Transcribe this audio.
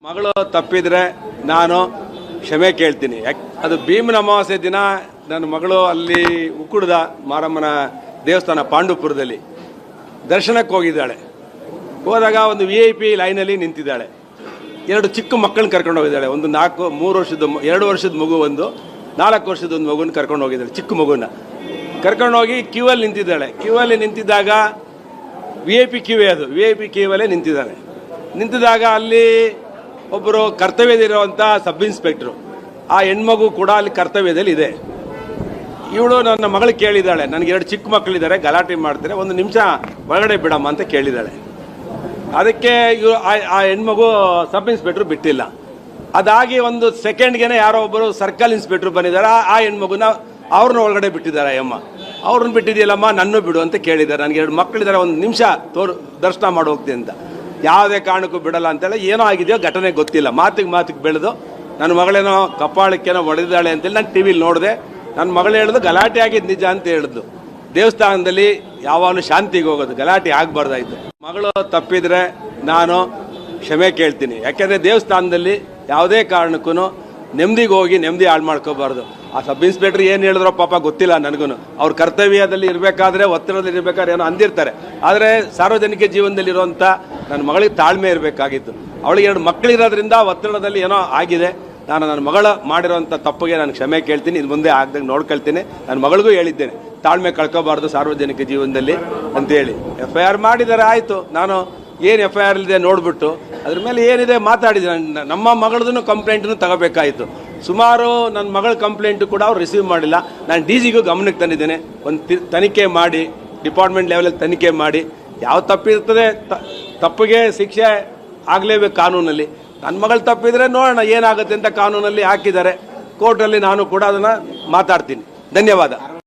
ಮಗಳು ತಪ್ಪಿದ್ರೆ ನಾನು ಕ್ಷಮೆ ಕೇಳ್ತೀನಿ. ಅದು ಭೀಮನ ಅಮಾವಾಸ್ಯೆ ದಿನ ನನ್ನ ಮಗಳು ಅಲ್ಲಿ ಉಕ್ಕುಡದ ಮಾರಮ್ಮನ ದೇವಸ್ಥಾನ ಪಾಂಡುಪುರದಲ್ಲಿ ದರ್ಶನಕ್ಕೆ ಹೋಗಿದ್ದಾಳೆ. ಹೋದಾಗ ಒಂದು VIP ಲೈನಲ್ಲಿ ನಿಂತಿದ್ದಾಳೆ. ಎರಡು ಚಿಕ್ಕ ಮಕ್ಕಳನ್ನ ಕರ್ಕೊಂಡು ಹೋಗಿದ್ದಾಳೆ. ಒಂದು 3 ವರ್ಷದ 2 ವರ್ಷದ ಮಗು, ಒಂದು 4 ವರ್ಷದ ಒಂದು ಮಗುನ ಕರ್ಕೊಂಡು ಹೋಗಿದ್ದಾಳೆ. ಚಿಕ್ಕ ಮಗುನ ಕರ್ಕೊಂಡು ಹೋಗಿ ಕ್ಯೂವಲ್ಲಿ ನಿಂತಿದ್ದಾಳೆ. ಕ್ಯೂವಲ್ಲಿ ನಿಂತಿದ್ದಾಗ VIP ಕ್ಯೂವೇ, ಅದು VIP ಕ್ಯೂವಲ್ಲೇ ನಿಂತಿದ್ದಾಗ ಅಲ್ಲಿ ಒಬ್ಬರು ಕರ್ತವ್ಯದಲ್ಲಿರುವಂಥ ಸಬ್ ಇನ್ಸ್ಪೆಕ್ಟ್ರು, ಆ ಹೆಣ್ಮಗು ಕೂಡ ಅಲ್ಲಿ ಕರ್ತವ್ಯದಲ್ಲಿ ಇದೆ. ಇವಳು ನನ್ನ ಮಗಳು ಕೇಳಿದ್ದಾಳೆ, ನನಗೆ 2 ಚಿಕ್ಕ ಮಕ್ಕಳಿದ್ದಾರೆ, ಗಲಾಟೆ ಮಾಡ್ತಾರೆ, 1 ನಿಮಿಷ ಒಳಗಡೆ ಬಿಡಮ್ಮ ಅಂತ ಕೇಳಿದ್ದಾಳೆ. ಅದಕ್ಕೆ ಆ ಹೆಣ್ಮಗು ಸಬ್ ಇನ್ಸ್ಪೆಕ್ಟ್ರು ಬಿಟ್ಟಿಲ್ಲ. ಅದಾಗಿ 1 ಸೆಕೆಂಡ್ಗೆ ಯಾರೋ ಒಬ್ಬರು ಸರ್ಕಲ್ ಇನ್ಸ್ಪೆಕ್ಟ್ರು ಬಂದಿದ್ದಾರೆ. ಆ ಹೆಣ್ಮಗುನ ಅವ್ರನ್ನ ಒಳಗಡೆ ಬಿಟ್ಟಿದ್ದಾರೆ. ಅಯ್ಯಮ್ಮ, ಅವ್ರನ್ನ ಬಿಟ್ಟಿದೆಯಲ್ಲಮ್ಮ, ನನ್ನೂ ಬಿಡು ಅಂತ ಕೇಳಿದ್ದಾರೆ. ನನಗೆ 2 ಮಕ್ಕಳಿದ್ದಾರೆ, 1 ನಿಮಿಷ ದರ್ಶನ ಮಾಡಿ ಹೋಗ್ತೀನಿ ಅಂತ. ಯಾವುದೇ ಕಾರಣಕ್ಕೂ ಬಿಡಲ್ಲ ಅಂತೇಳಿ ಏನೋ ಆಗಿದೆಯೋ ಘಟನೆ ಗೊತ್ತಿಲ್ಲ, ಮಾತಿಗೆ ಬೆಳೆದು ನನ್ನ ಮಗಳೇನೋ ಕಪಾಳಕ್ಕೇನೋ ಹೊಡೆದಿದ್ದಾಳೆ ಅಂತೇಳಿ ನಾನು TV ನೋಡಿದೆ. ನನ್ನ ಮಗಳು ಹೇಳಿದ್ರು ಗಲಾಟೆ ಆಗಿದ್ದು ನಿಜ ಅಂತ ಹೇಳಿದ್ಲು. ದೇವಸ್ಥಾನದಲ್ಲಿ ಯಾವಾಗಲೂ ಶಾಂತಿಗೆ ಹೋಗೋದು, ಗಲಾಟೆ ಆಗಬಾರ್ದಾಯ್ತು. ಮಗಳು ತಪ್ಪಿದ್ರೆ ನಾನು ಕ್ಷಮೆ ಕೇಳ್ತೀನಿ. ಯಾಕೆಂದರೆ ದೇವಸ್ಥಾನದಲ್ಲಿ ಯಾವುದೇ ಕಾರಣಕ್ಕೂ ನೆಮ್ಮದಿಗೆ ಹೋಗಿ ನೆಮ್ಮದಿ ಹಾಳು ಮಾಡ್ಕೋಬಾರ್ದು. ಆ ಸಬ್ ಇನ್ಸ್ಪೆಕ್ಟರ್ ಏನು ಹೇಳಿದ್ರೋ ಪಾಪ ಗೊತ್ತಿಲ್ಲ ನನಗೂ. ಅವ್ರ ಕರ್ತವ್ಯದಲ್ಲಿ ಇರಬೇಕಾದ್ರೆ, ಒತ್ತಡದಲ್ಲಿ ಇರಬೇಕಾದ್ರೆ ಏನೋ ಅಂದಿರ್ತಾರೆ. ಆದರೆ ಸಾರ್ವಜನಿಕ ಜೀವನದಲ್ಲಿರುವಂಥ ನನ್ನ ಮಗಳಿಗೆ ತಾಳ್ಮೆ ಇರಬೇಕಾಗಿತ್ತು. ಅವಳಿಗೆ 2 ಮಕ್ಕಳಿರೋದ್ರಿಂದ ಒತ್ತಡದಲ್ಲಿ ಏನೋ ಆಗಿದೆ. ನಾನು ನನ್ನ ಮಗಳ ಮಾಡಿರೋಂಥ ತಪ್ಪಿಗೆ ನಾನು ಕ್ಷಮೆ ಕೇಳ್ತೀನಿ. ಇದು ಮುಂದೆ ಆಗ್ದಂಗೆ ನೋಡ್ಕೊಳ್ತೀನಿ. ನನ್ನ ಮಗಳಿಗೂ ಹೇಳಿದ್ದೇನೆ, ತಾಳ್ಮೆ ಕಳ್ಕೋಬಾರ್ದು ಸಾರ್ವಜನಿಕ ಜೀವನದಲ್ಲಿ ಅಂತೇಳಿ. FIR ಮಾಡಿದ್ದಾರೆ, ಆಯಿತು. ನಾನು ಏನು FIR ಇದೆ ನೋಡಿಬಿಟ್ಟು ಅದ್ರ ಮೇಲೆ ಏನಿದೆ ಮಾತಾಡಿದೆ. ನಮ್ಮ ಮಗಳದನ್ನು ಕಂಪ್ಲೇಂಟನ್ನು ತಗೋಬೇಕಾಯಿತು. ಸುಮಾರು ನನ್ನ ಮಗಳ ಕಂಪ್ಲೇಂಟು ಕೂಡ ಅವ್ರು ರಿಸೀವ್ ಮಾಡಿಲ್ಲ. ನಾನು DGಗೂ ಗಮನಕ್ಕೆ ತಂದಿದ್ದೇನೆ. ಒಂದು ತನಿಖೆ ಮಾಡಿ, ಡಿಪಾರ್ಟ್ಮೆಂಟ್ ಲೆವೆಲಲ್ಲಿ ತನಿಖೆ ಮಾಡಿ, ಯಾವ ತಪ್ಪಿರ್ತದೆ ತಪ್ಪಿಗೆ ಶಿಕ್ಷೆ ಆಗಲೇಬೇಕು ಕಾನೂನಲ್ಲಿ. ನನ್ನ ಮಗಳು ತಪ್ಪಿದರೆ ನೋಡೋಣ ಏನಾಗುತ್ತೆ ಅಂತ ಕಾನೂನಲ್ಲಿ ಹಾಕಿದ್ದಾರೆ. ಕೋರ್ಟಲ್ಲಿ ನಾನು ಕೂಡ ಅದನ್ನು ಮಾತಾಡ್ತೀನಿ. ಧನ್ಯವಾದ.